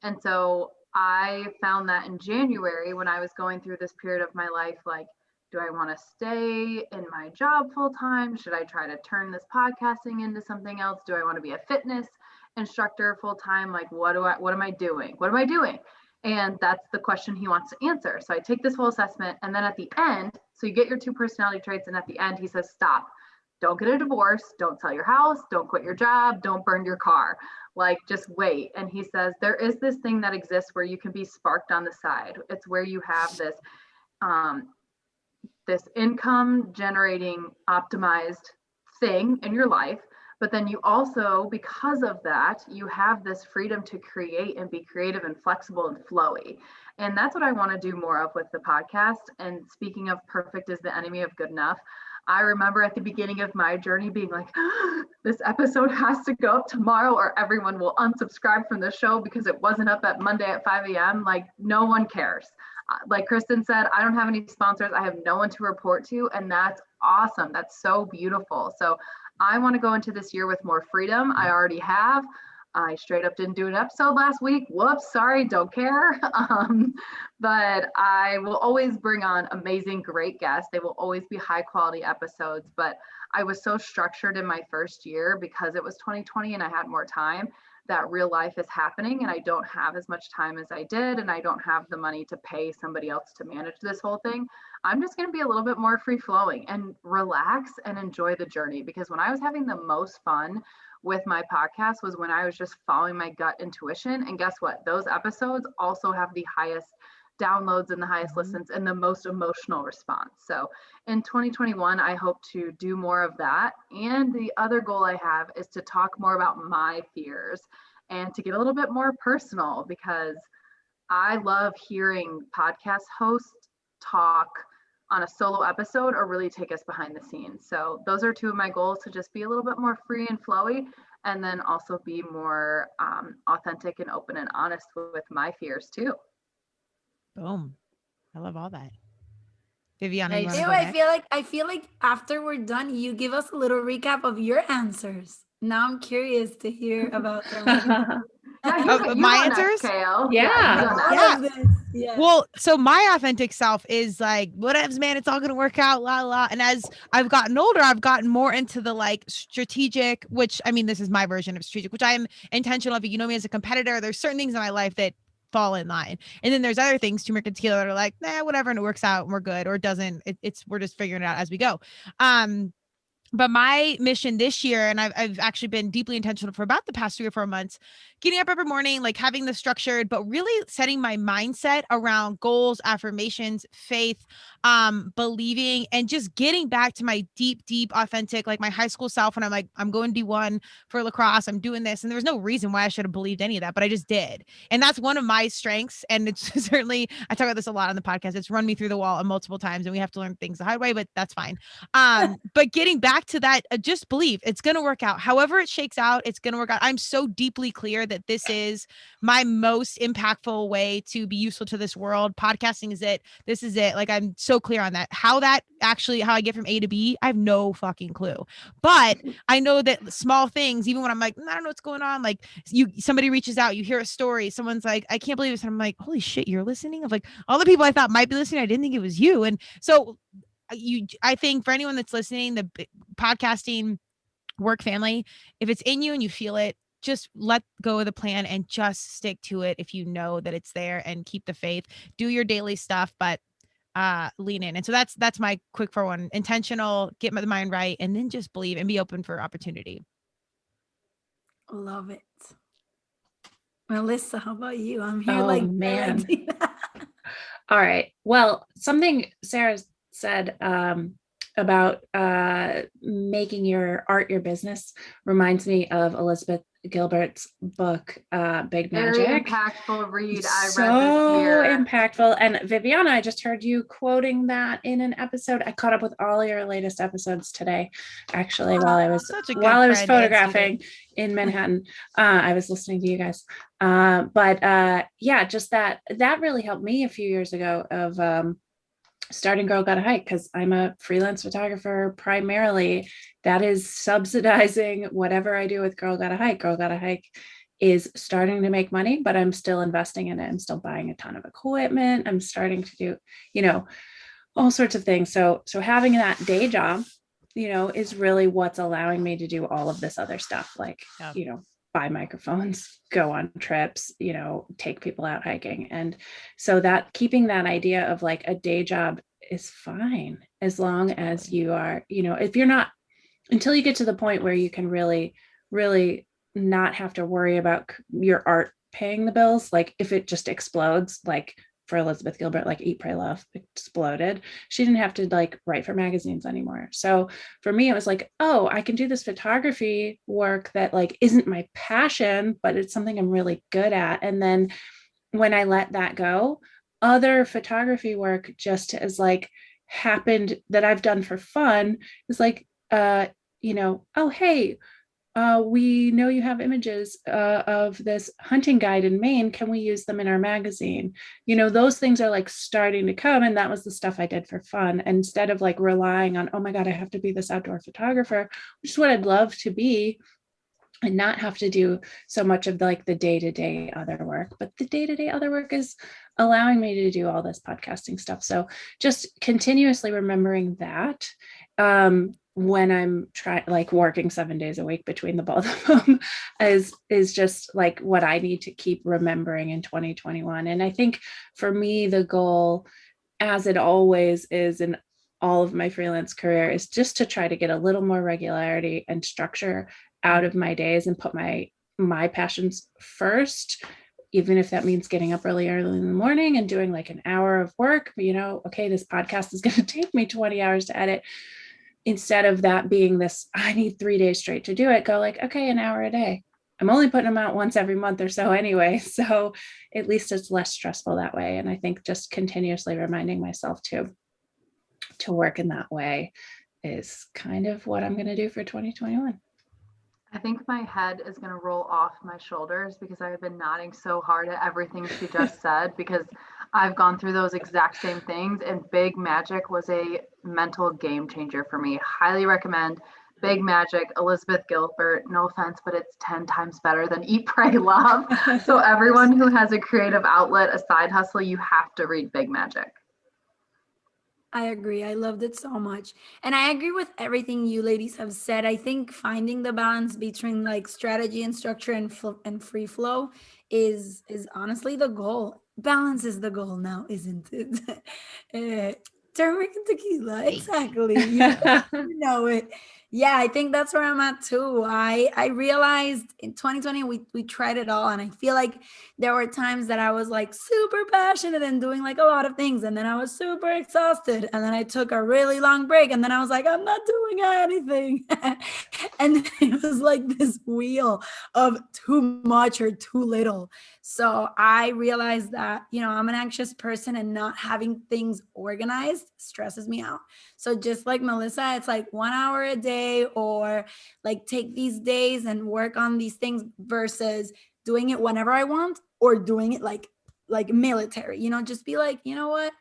And so I found that in January, when I was going through this period of my life, like, do I want to stay in my job full time? Should I try to turn this podcasting into something else? Do I want to be a fitness instructor full time? Like, what am I doing? What am I doing? And that's the question he wants to answer. So I take this whole assessment, and then at the end, so you get your two personality traits, and at the end he says, stop. Don't get a divorce. Don't sell your house. Don't quit your job. Don't burn your car. Like, just wait. And he says, there is this thing that exists where you can be sparked on the side. It's where you have this, this income generating optimized thing in your life. But then you also, because of that, you have this freedom to create and be creative and flexible and flowy. And that's what I want to do more of with the podcast. And speaking of perfect is the enemy of good enough, I remember at the beginning of my journey being like, this episode has to go up tomorrow or everyone will unsubscribe from the show because it wasn't up at Monday at 5 a.m. Like, no one cares. Like Kristen said, I don't have any sponsors. I have no one to report to. And that's awesome. That's so beautiful. So I want to go into this year with more freedom. I already have. I straight up didn't do an episode last week. Whoops, sorry, don't care. But I will always bring on amazing, great guests. They will always be high quality episodes. But I was so structured in my first year because it was 2020 and I had more time, that real life is happening and I don't have as much time as I did, and I don't have the money to pay somebody else to manage this whole thing. I'm just going to be a little bit more free flowing and relax and enjoy the journey, because when I was having the most fun with my podcast was when I was just following my gut intuition. And guess what? Those episodes also have the highest downloads and the highest listens and the most emotional response. So in 2021, I hope to do more of that. And the other goal I have is to talk more about my fears and to get a little bit more personal, because I love hearing podcast hosts talk on a solo episode or really take us behind the scenes. So those are two of my goals, to just be a little bit more free and flowy, and then also be more authentic and open and honest with my fears too. Boom. I love all that. Vivana, Nice. I feel like after we're done, you give us a little recap of your answers. Now I'm curious to hear about them. My answers? Yeah. Well, so my authentic self is like, whatevs, man, it's all gonna work out, la. And as I've gotten older, I've gotten more into the like strategic, which, I mean, this is my version of strategic, which I am intentional of. You know me as a competitor. There's certain things in my life that fall in line, and then there's other things, Turmeric and Tequila, that are like, whatever, and it works out and we're good, or it doesn't. We're just figuring it out as we go. But my mission this year, and I've actually been deeply intentional for about the past 3 or 4 months, getting up every morning, like having this structured, but really setting my mindset around goals, affirmations, faith, believing, and just getting back to my deep, authentic, like my high school self. When I'm like, I'm going D1 for lacrosse, I'm doing this. And there was no reason why I should have believed any of that, but I just did. And that's one of my strengths. And it's certainly, I talk about this a lot on the podcast. It's run me through the wall multiple times, and we have to learn things the hard way, but that's fine. But getting back back to that, just believe it's going to work out. However it shakes out, it's going to work out. I'm so deeply clear that this is my most impactful way to be useful to this world. Podcasting is it. This is it. Like, I'm so clear on that. How I get from A to B, I have no fucking clue. But I know that small things, even when I'm like, I don't know what's going on. Like somebody reaches out, you hear a story. Someone's like, I can't believe this. And I'm like, holy shit, you're listening? Of like all the people I thought might be listening, I didn't think it was you. And so I think for anyone that's listening, the podcasting work family, if it's in you and you feel it, just let go of the plan and just stick to it. If you know that it's there, and keep the faith, do your daily stuff, but lean in. And so that's my quick for one: intentional, get my mind right, and then just believe and be open for opportunity. Love it. Melissa, how about you? I'm here man. All right. Well, something Sarah said about making your art your business reminds me of Elizabeth Gilbert's book, Big Magic. Very impactful read. I read this So year. impactful. And Vivana, I just heard you quoting that in an episode. I caught up with all your latest episodes today, actually, while I was photographing in Manhattan. I was listening to you guys. Just that really helped me a few years ago of starting Girl Gotta Hike, because I'm a freelance photographer primarily. That is subsidizing whatever I do with Girl Gotta Hike. Girl Gotta Hike is starting to make money, but I'm still investing in it. I'm still buying a ton of equipment. I'm starting to do, all sorts of things. So having that day job, is really what's allowing me to do all of this other stuff, like, buy microphones, go on trips, take people out hiking. And so that keeping that idea of like a day job is fine, as long as you are, if you're not, until you get to the point where you can really, really not have to worry about your art paying the bills. Like if it just explodes, like for Elizabeth Gilbert, like Eat, Pray, Love exploded. She didn't have to like write for magazines anymore. So for me, it was like, oh, I can do this photography work that like isn't my passion, but it's something I'm really good at. And then when I let that go, other photography work just as like happened that I've done for fun is like, oh, hey, we know you have images of this hunting guide in Maine. Can we use them in our magazine? Those things are like starting to come. And that was the stuff I did for fun. And instead of like relying on, oh my God, I have to be this outdoor photographer, which is what I'd love to be, and not have to do so much of like the day-to-day other work. But the day-to-day other work is allowing me to do all this podcasting stuff. So just continuously remembering that when I'm working 7 days a week between the both of them is just like what I need to keep remembering in 2021. And I think for me, the goal, as it always is in all of my freelance career, is just to try to get a little more regularity and structure out of my days and put my passions first, even if that means getting up early in the morning and doing like an hour of work. Okay, this podcast is going to take me 20 hours to edit. Instead of that being this, I need 3 days straight to do it, go like, okay, an hour a day. I'm only putting them out once every month or so anyway. So at least it's less stressful that way. And I think just continuously reminding myself to work in that way is kind of what I'm going to do for 2021. I think my head is going to roll off my shoulders because I've been nodding so hard at everything she just said, because I've gone through those exact same things, and Big Magic was a mental game changer for me. Highly recommend Big Magic, Elizabeth Gilbert. No offense, but it's 10 times better than Eat, Pray, Love. So everyone who has a creative outlet, a side hustle, you have to read Big Magic. I agree. I loved it so much. And I agree with everything you ladies have said. I think finding the balance between like strategy and structure and free flow is honestly the goal. Balance is the goal now, isn't it? Turmeric and tequila. Exactly. You know it. Yeah, I think that's where I'm at too. I realized in 2020 we tried it all, and I feel like there were times that I was like super passionate and doing like a lot of things, and then I was super exhausted, and then I took a really long break, and then I was like, I'm not doing anything. And it was like this wheel of too much or too little So I realized that, I'm an anxious person, and not having things organized stresses me out. So just like Melissa, it's like 1 hour a day, or like take these days and work on these things versus doing it whenever I want, or doing it like military, just be like, you know what?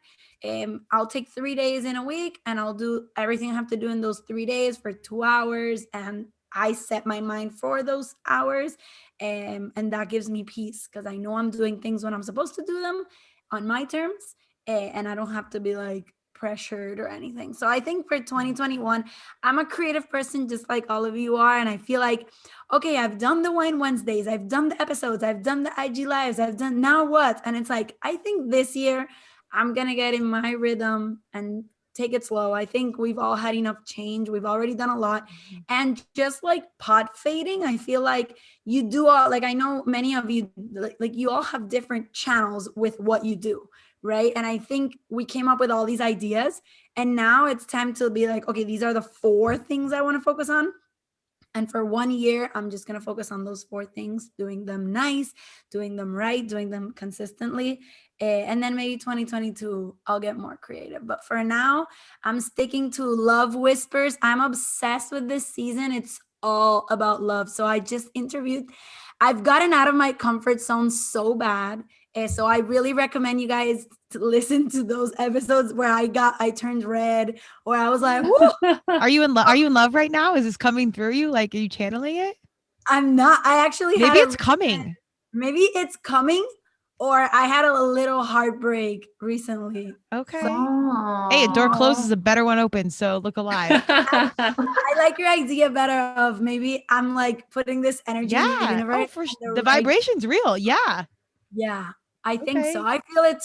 I'll take 3 days in a week, and I'll do everything I have to do in those 3 days for 2 hours. And I set my mind for those hours. And that gives me peace, because I know I'm doing things when I'm supposed to do them on my terms. And I don't have to be like pressured or anything. So I think for 2021, I'm a creative person just like all of you are. And I feel like, okay, I've done the Wine Wednesdays, I've done the episodes, I've done the IG lives, I've done now what? And it's like, I think this year I'm going to get in my rhythm and take it slow. I think we've all had enough change. We've already done a lot. And just like pod fading, I feel like you do all, like, I know many of you, like you all have different channels with what you do, right? And I think we came up with all these ideas, and now it's time to be like, okay, these are the 4 things I want to focus on. And for 1 year, I'm just going to focus on those 4 things, doing them nice, doing them right, doing them consistently. And then maybe 2022, I'll get more creative. But for now, I'm sticking to Love Whispers. I'm obsessed with this season. It's all about love. So I just interviewed, I've gotten out of my comfort zone so bad. So I really recommend you guys to listen to those episodes where I turned red, or I was like, whoo. Are you in love? Are you in love right now? Is this coming through you? Like, are you channeling it? I'm not. I actually maybe it's coming. Maybe it's coming, or I had a little heartbreak recently. Okay. So, hey, a door closes, a better one opens. So look alive. I like your idea better of maybe I'm like putting this energy in the universe. Oh, for the vibration's real. Yeah. Yeah. I think so. I feel it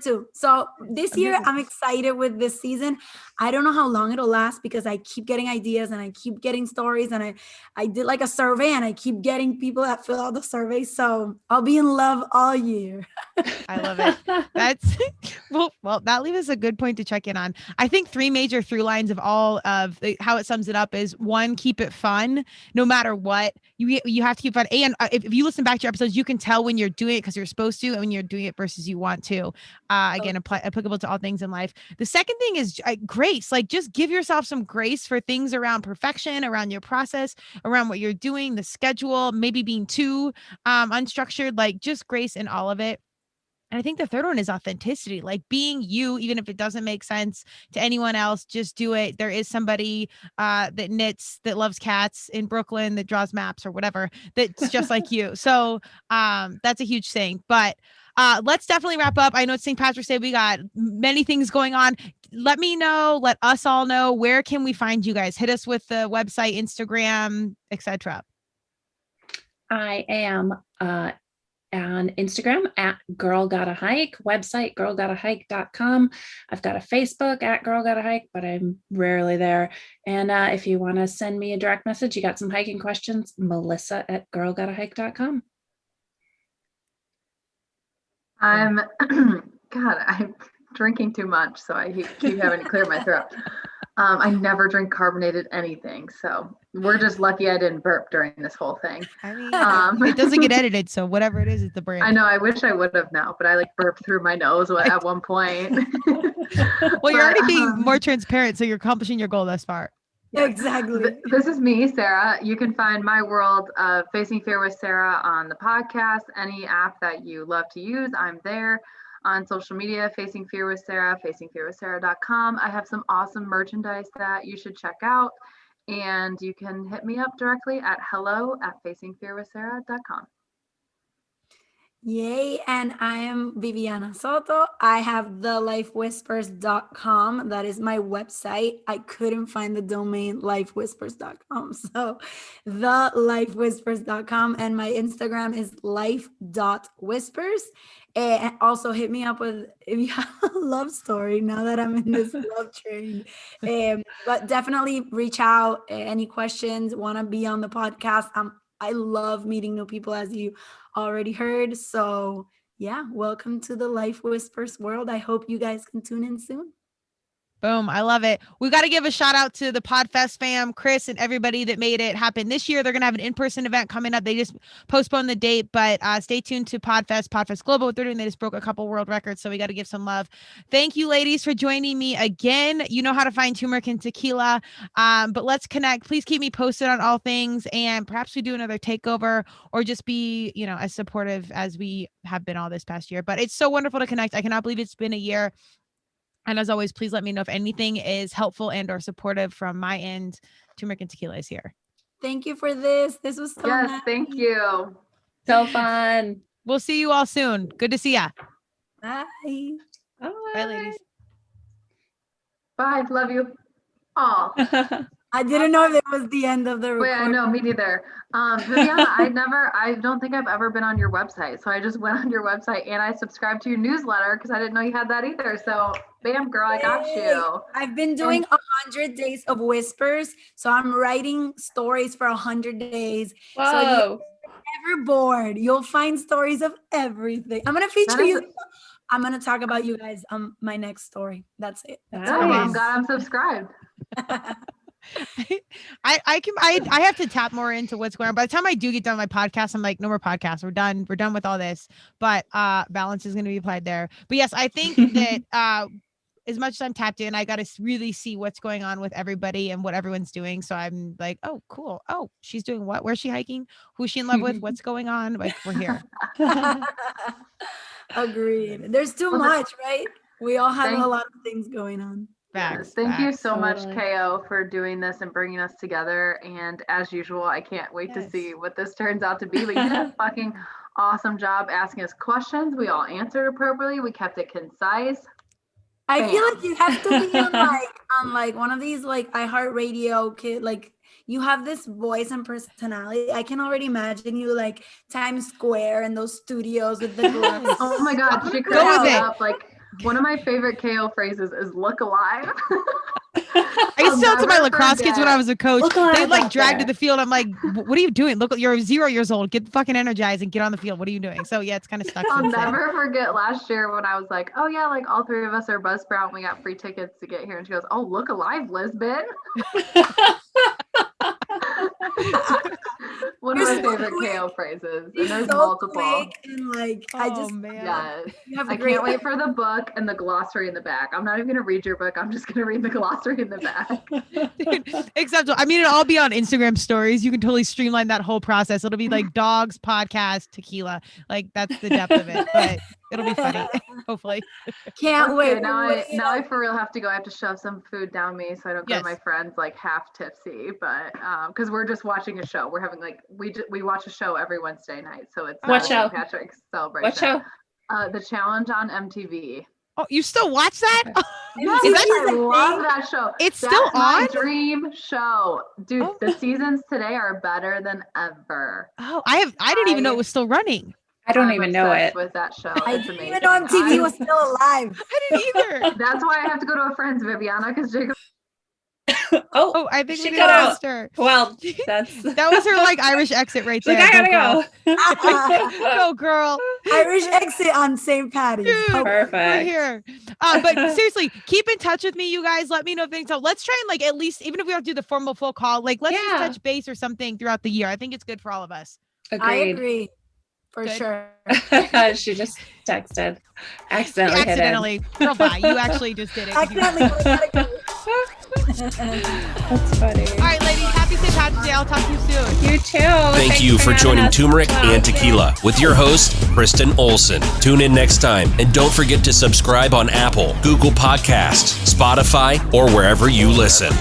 too. So this year, I'm excited with this season. I don't know how long it'll last, because I keep getting ideas and I keep getting stories, and I did like a survey, and I keep getting people that fill out the survey. So I'll be in love all year. I love it. That's well, that leaves us a good point to check in on. I think 3 major through lines of all of how it sums it up is 1, keep it fun, no matter what. You have to keep fun. And if you listen back to your episodes, you can tell when you're doing it because you're supposed to, and when you're doing it versus you want to. Again, applicable to all things in life. The second thing is grace. Like, just give yourself some grace for things around perfection, around your process, around what you're doing, the schedule, maybe being too unstructured. Like, just grace in all of it. And I think the third one is authenticity, like being you, even if it doesn't make sense to anyone else, just do it. There is somebody that knits, that loves cats in Brooklyn, that draws maps or whatever, that's just like you. So that's a huge thing. But let's definitely wrap up. I know it's St. Patrick's Day. We got many things going on. Let me know, let us all know, where can we find you guys? Hit us with the website, Instagram, etc. I am on Instagram at Girl Gotta Hike, website girlgottahike.com. I've got a Facebook at Girl Gotta Hike, but I'm rarely there. And if you want to send me a direct message, you got some hiking questions, Melissa at girlgottahike.com. I'm drinking too much, so I keep having to clear my throat. I never drink carbonated anything, so we're just lucky I didn't burp during this whole thing. I mean, it doesn't get edited, so whatever it is, it's the brand. I know. I wish I would have now, but I burped through my nose at one point. Well, you're already being more transparent, so you're accomplishing your goal thus far. Yeah. Exactly. This is me, Sara. You can find my world of Facing Fear with Sara on the podcast, any app that you love to use. I'm there. On social media, Facing Fear with Sara, facingfearwithsara.com. I have some awesome merchandise that you should check out. And you can hit me up directly at hello@facingfearwithsara.com. Yay. And I am Vivana Soto. I have thelifewhispers.com. That is my website. I couldn't find the domain lifewhispers.com. So thelifewhispers.com. And my Instagram is life.whispers. And also hit me up with if you have a love story now that I'm in this love train. But definitely reach out. Any questions, want to be on the podcast. I love meeting new people, as you already heard. So yeah, welcome to the Life Whispers world. I hope you guys can tune in soon. Boom. I love it. We got to give a shout out to the PodFest fam, Chris, and everybody that made it happen this year. They're going to have an in-person event coming up. They just postponed the date, but stay tuned to PodFest Global. What they're doing, they just broke a couple world records, so we got to give some love. Thank you, ladies, for joining me again. You know how to find Turmeric and Tequila, but let's connect. Please keep me posted on all things, and perhaps we do another takeover or just be, as supportive as we have been all this past year. But it's so wonderful to connect. I cannot believe it's been a year. And as always, please let me know if anything is helpful and or supportive from my end. Turmeric and Tequila is here. Thank you for this. This was so nice. Thank you. So fun. We'll see you all soon. Good to see ya. Bye. Bye, ladies. Bye. Love you all. I didn't know if it was the end of the recording. Wait, I know, me neither. Vivana, I don't think I've ever been on your website. So I just went on your website and I subscribed to your newsletter because I didn't know you had that either. So bam, girl, I got you. I've been doing 100 days of whispers. So I'm writing stories for 100 days. Whoa. So you're never bored. You'll find stories of everything. I'm going to feature you. I'm going to talk about you guys on my next story. That's it. Nice. Oh, well, I'm glad I'm subscribed. I have to tap more into what's going on. By the time I do get done my podcast, I'm like, no more podcasts. We're done with all this. But balance is going to be applied there. But yes, I think that as much as I'm tapped in, I got to really see what's going on with everybody and what everyone's doing. So I'm like, oh, cool. Oh, she's doing what? Where's she hiking? Who's she in love with? What's going on? Like, we're here. Agreed. There's too much, right? We all have a lot of things going on. Yes, thank you so much, KO, for doing this and bringing us together. And as usual, I can't wait to see what this turns out to be. But you did a fucking awesome job asking us questions. We all answered appropriately. We kept it concise. I feel like you have to be on like one of these like iHeartRadio kid, like you have this voice and personality. I can already imagine you like Times Square and those studios with the glass. Oh my God, she could have up like. One of my favorite KO phrases is "look alive." I used to tell it to my lacrosse kids when I was a coach. They'd like drag to the field. I'm like, "What are you doing? Look, you're 0 years old. Get fucking energized and get on the field. What are you doing?" So yeah, it's kind of stuck. I'll never forget last year when I was like, "Oh yeah, like all three of us are Buzzsprout and we got free tickets to get here." And she goes, "Oh, look alive, Lisbon." One of my favorite KO phrases. And there's multiple. And like, yes. I can't wait for the book and the glossary in the back. I'm not even going to read your book. I'm just going to read the glossary in the back. Dude, acceptable. I mean, it'll all be on Instagram stories. You can totally streamline that whole process. It'll be like dogs, podcast, tequila. Like that's the depth of it, but it'll be funny. Hopefully. Can't wait. Now I for real have to go. I have to shove some food down me so I don't go to my friends like half tipsy, but because we're just watching a show. We're having like we watch a show every Wednesday night, so it's what show? Patrick's celebration. What show? The Challenge on MTV. Oh, you still watch that? Yes, I love that show. It's still on? My dream show. Dude, the seasons today are better than ever. Oh, I didn't even know it was still running. I don't even know it. With that show. I didn't even know MTV was still alive. I didn't either. That's why I have to go to a friend's, Vivana, because Jacob. Oh, I think she we got lost her. Well, that was her like Irish exit right there. Like, I gotta go. Go, girl. Irish exit on St. Patty's. Dude, perfect. We're here. But seriously, keep in touch with me, you guys. Let me know if things. So let's try and like at least, even if we don't do the formal full call, like let's just touch base or something throughout the year. I think it's good for all of us. Agreed. I agree. For sure. She just texted. Accidentally. Girl, bye. You actually just did it. Accidentally. That's funny. All right, ladies. Happy St. Patrick's Day. I'll talk to you soon. You too. Thank you for joining Turmeric and Tequila with your host, Kristen Olson. Tune in next time. And don't forget to subscribe on Apple, Google Podcasts, Spotify, or wherever you listen.